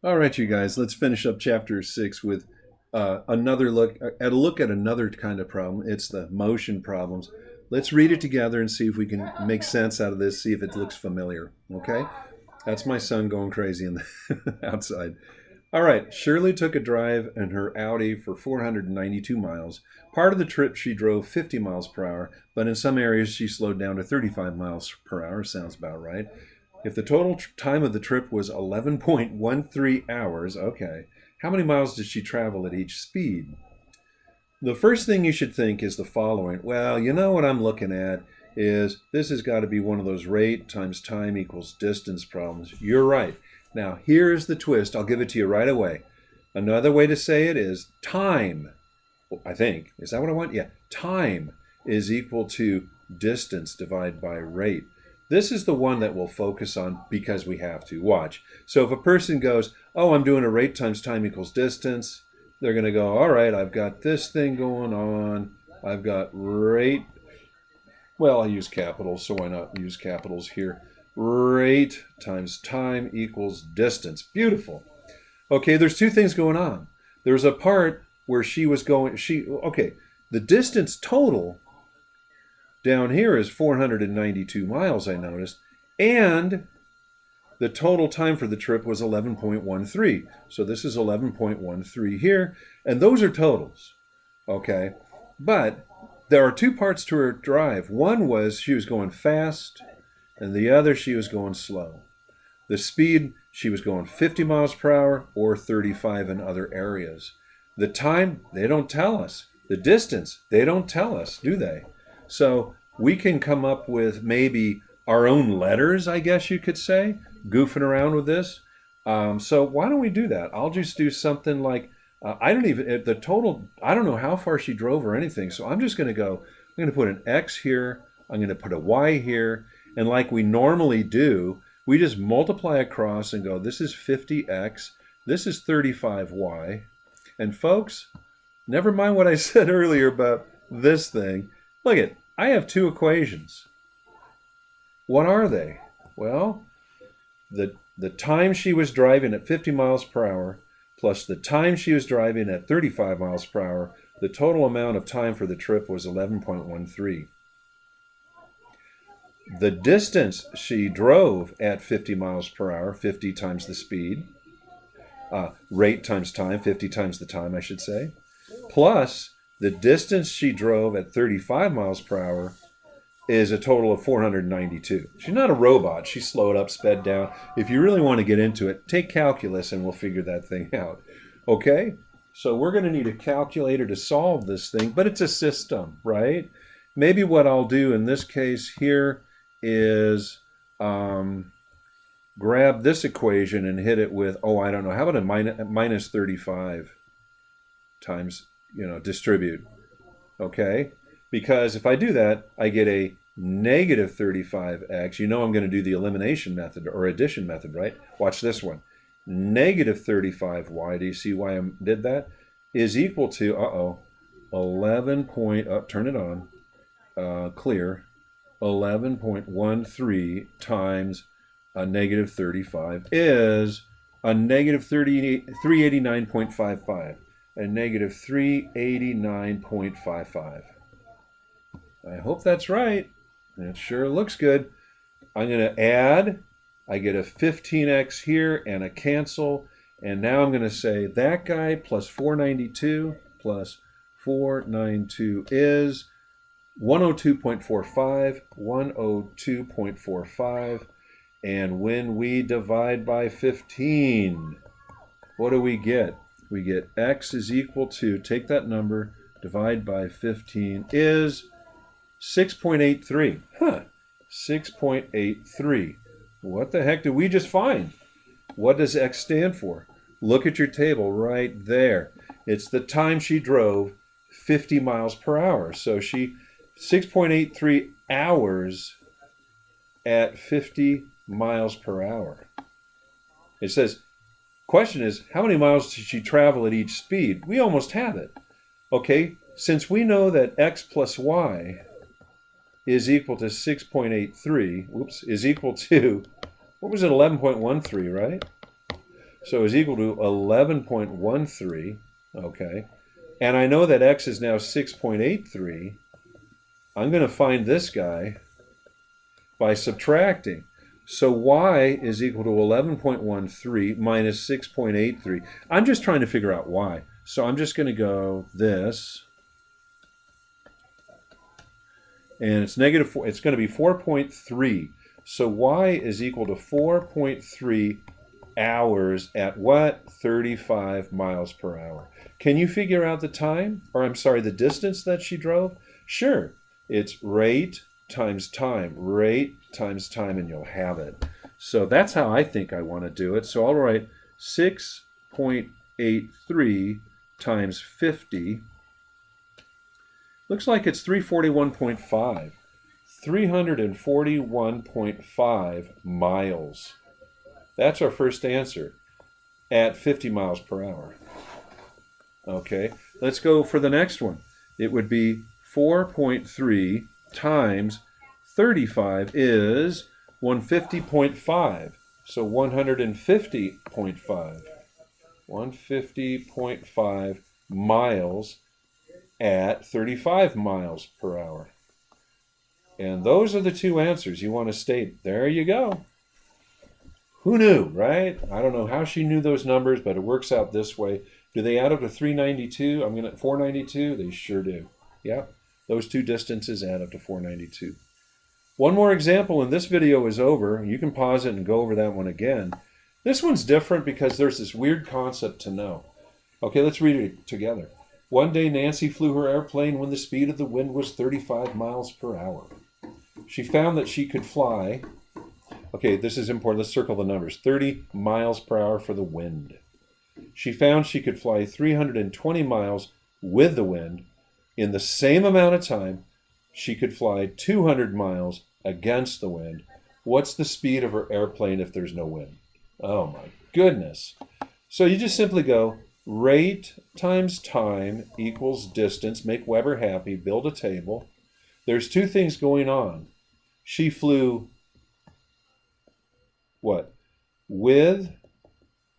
All right, you guys, let's finish up chapter 6 with another look at another kind of problem. It's the motion problems. Let's read it together and see if we can make sense out of this, see if it looks familiar. Okay? That's my son going crazy in the outside. All right, Shirley took a drive in her Audi for 492 miles. Part of the trip she drove 50 miles per hour, but in some areas she slowed down to 35 miles per hour. Sounds about right. If the total time of the trip was 11.13 hours, okay, how many miles did she travel at each speed? The first thing you should think is the following. Well, you know what I'm looking at is this has got to be one of those rate times time equals distance problems. You're right. Now, here's the twist. I'll give it to you right away. Another way to say it is time, I think. Is that what I want? Yeah. Time is equal to distance divided by rate. This is the one that we'll focus on because we have to. Watch. So if a person goes, oh, I'm doing a rate times time equals distance, they're going to go, all right, I've got this thing going on. I've got rate. Well, I use capitals, so why not use capitals here? Rate times time equals distance. Beautiful. Okay, there's two things going on. There's a part where she was going, the distance total down here is 492 miles, I noticed, and the total time for the trip was 11.13. So this is 11.13 here, and those are totals, okay? But there are two parts to her drive. One was she was going fast, and the other she was going slow. The speed, she was going 50 miles per hour or 35 in other areas. The time, they don't tell us. The distance, they don't tell us, do they? So we can come up with maybe our own letters, I guess you could say, goofing around with this. So why don't we do that? I'll just do something like, I don't know how far she drove or anything. So I'm going to put an X here. I'm going to put a Y here. And like we normally do, we just multiply across and go, this is 50X. This is 35Y. And folks, never mind what I said earlier about this thing. Look at, I have two equations. What are they? Well, the time she was driving at 50 miles per hour plus the time she was driving at 35 miles per hour, the total amount of time for the trip was 11.13. The distance she drove at 50 miles per hour, 50 times the speed, rate times time, 50 times the time, I should say, plus the distance she drove at 35 miles per hour is a total of 492. She's not a robot. She slowed up, sped down. If you really want to get into it, take calculus and we'll figure that thing out. Okay? So we're going to need a calculator to solve this thing, but it's a system, right? Maybe what I'll do in this case here is grab this equation and hit it with, I don't know, how about a minus 35 times, distribute, okay? Because if I do that, I get a negative 35x. I'm going to do the elimination method or addition method, right? Watch this one. Negative 35y, do you see why I did that? Is equal to, 11 turn it on, clear, 11.13 times a negative 35 is a negative 389.55. A negative 389.55. I hope that's right. It sure looks good. I'm going to add. I get a 15x here and a cancel. And now I'm going to say that guy plus 492 plus 492 is 102.45. 102.45. And when we divide by 15, what do we get? We get x is equal to, take that number, divide by 15 is 6.83. 6.83. What the heck did we just find? What does x stand for? Look at your table right there. It's the time she drove 50 miles per hour. So 6.83 hours at 50 miles per hour. It says, question is, how many miles did she travel at each speed? We almost have it. Okay, since we know that x plus y is equal to 6.83, is equal to, what was it, 11.13, right? So is equal to 11.13, okay? And I know that x is now 6.83. I'm going to find this guy by subtracting. So y is equal to 11.13 minus 6.83. I'm just trying to figure out y. So I'm just going to go this. And it's negative 4. It's going to be 4.3. So y is equal to 4.3 hours at what? 35 miles per hour. Can you figure out the time? Or I'm sorry, the distance that she drove? Sure. It's rate times time, and you'll have it. So that's how I think I want to do it. So I'll write 6.83 times 50. Looks like it's 341.5. 341.5 miles. That's our first answer at 50 miles per hour. Okay, let's go for the next one. It would be 4.3 times 35 is 150.5. So 150.5. 150.5 miles at 35 miles per hour. And those are the two answers you want to state. There you go. Who knew, right? I don't know how she knew those numbers, but it works out this way. Do they add up to 392? 492? They sure do. Yep. Those two distances add up to 492. One more example, and this video is over. You can pause it and go over that one again. This one's different because there's this weird concept to know. Okay, let's read it together. One day, Nancy flew her airplane when the speed of the wind was 35 miles per hour. She found that she could fly. Okay, this is important. Let's circle the numbers. 30 miles per hour for the wind. She found she could fly 320 miles with the wind. In the same amount of time, she could fly 200 miles against the wind. What's the speed of her airplane if there's no wind? Oh my goodness. So you just simply go rate times time equals distance. Make Weber happy. Build a table. There's two things going on. She flew what? With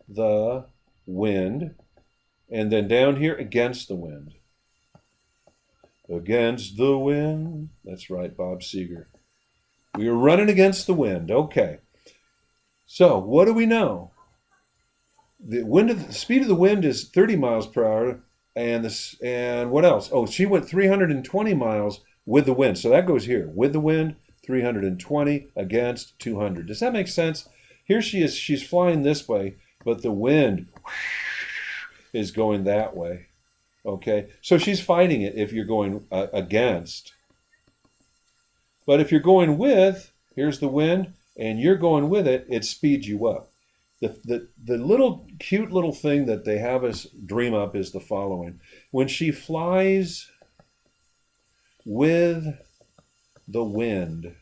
the wind. And then down here against the wind. Against the wind. That's right, Bob Seger. We are running against the wind. Okay. So what do we know? The speed of the wind is 30 miles per hour, and what else? Oh, she went 320 miles with the wind. So that goes here. With the wind, 320 against 200. Does that make sense? Here she is. She's flying this way, but the wind is going that way. Okay, so she's fighting it if you're going against. But if you're going with, here's the wind, and you're going with it, it speeds you up. The little cute little thing that they have us dream up is the following. When she flies with the wind,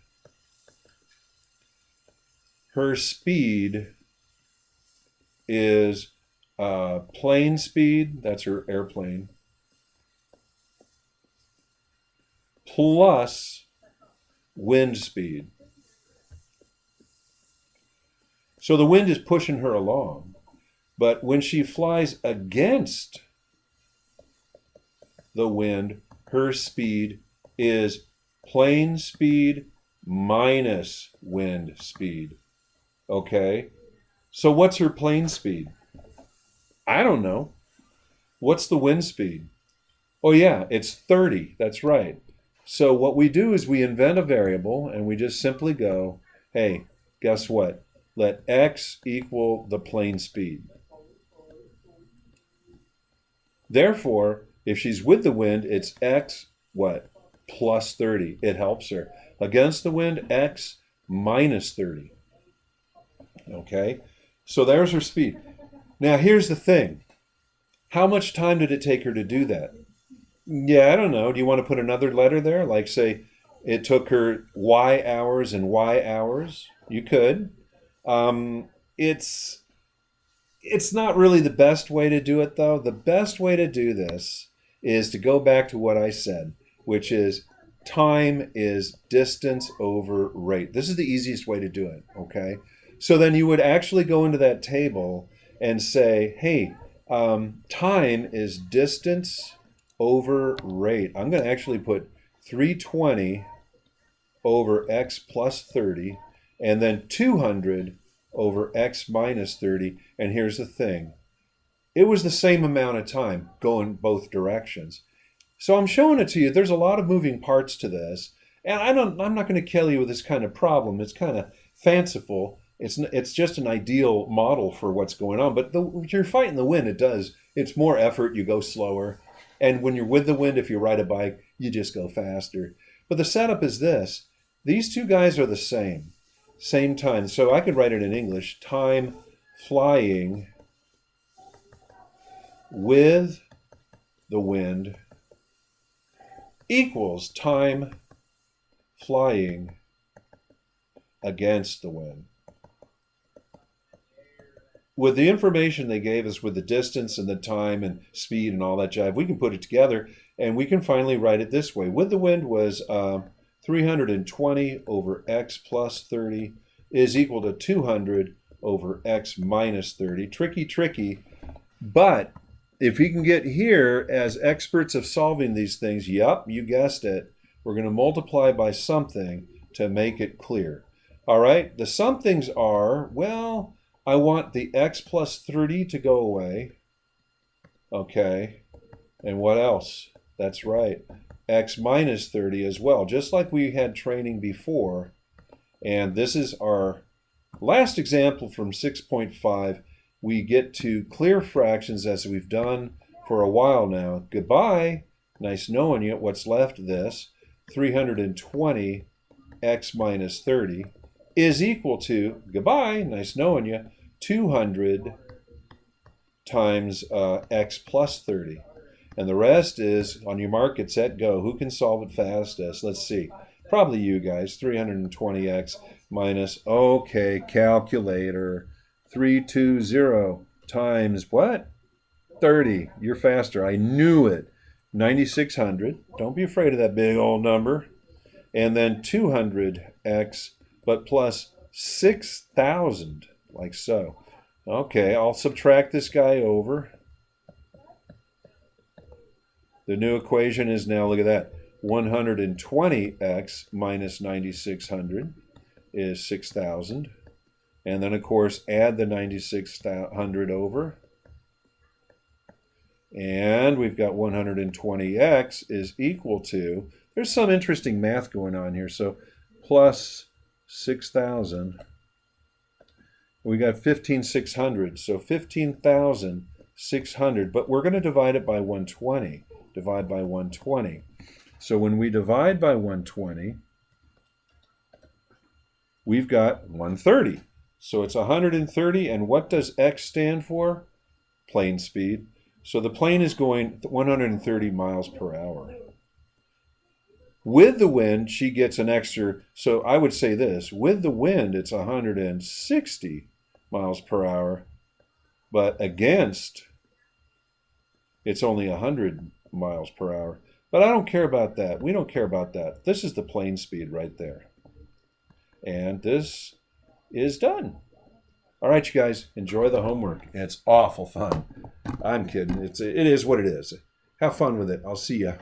her speed is plane speed, that's her airplane, plus wind speed. So the wind is pushing her along, but when she flies against the wind, her speed is plane speed minus wind speed. Okay? So what's her plane speed? I don't know. What's the wind speed? Oh yeah, it's 30. That's right. So what we do is we invent a variable and we just simply go, hey, guess what? Let x equal the plane speed. Therefore, if she's with the wind, it's x, what? Plus 30. It helps her. Against the wind, x minus 30. Okay? So there's her speed. Now, here's the thing. How much time did it take her to do that? Yeah, I don't know. Do you want to put another letter there? Like, say, it took her y hours and y hours? You could. It's not really the best way to do it, though. The best way to do this is to go back to what I said, which is time is distance over rate. This is the easiest way to do it, okay? So then you would actually go into that table and say, hey, time is distance over rate. I'm going to actually put 320 over x plus 30, and then 200 over x minus 30. And here's the thing. It was the same amount of time going both directions. So I'm showing it to you. There's a lot of moving parts to this. And I'm not going to kill you with this kind of problem. It's kind of fanciful. It's just an ideal model for what's going on. But you're fighting the wind. It's more effort. You go slower. And when you're with the wind, if you ride a bike, you just go faster. But the setup is this. These two guys are the same time. So I could write it in English. Time flying with the wind equals time flying against the wind. With the information they gave us with the distance and the time and speed and all that jive, we can put it together and we can finally write it this way. With the wind was 320 over x plus 30 is equal to 200 over x minus 30. Tricky, but if we can get here as experts of solving these things, yep, you guessed it, we're going to multiply by something to make it clear. All right, the somethings are, well, I want the x plus 30 to go away. Okay, and what else? That's right, x minus 30 as well, just like we had training before. And this is our last example from 6.5. We get to clear fractions as we've done for a while now. Goodbye. Nice knowing you. What's left of this? 320 x minus 30 is equal to, goodbye, nice knowing you, 200 times x plus 30. And the rest is, on your mark, get set, go. Who can solve it fastest? Let's see. Probably you guys. 320x minus, okay, calculator. 320 times what? 30. You're faster. I knew it. 9,600. Don't be afraid of that big old number. And then 200x, but plus 6,000, like so. Okay, I'll subtract this guy over. The new equation is now, look at that, 120x minus 9,600 is 6,000. And then, of course, add the 9,600 over. And we've got 120x is equal to, there's some interesting math going on here. So plus 6,000. We got 15,600. So 15,600. But we're going to divide it by 120. Divide by 120. So when we divide by 120, we've got 130. So it's 130, and what does x stand for? Plane speed. So the plane is going 130 miles per hour. With the wind, she gets an extra, so I would say this, with the wind, it's 160 miles per hour, but against, it's only 100 miles per hour. But I don't care about that. We don't care about that. This is the plane speed right there. And this is done. All right, you guys, enjoy the homework. It's awful fun. I'm kidding. It is what it is. Have fun with it. I'll see ya.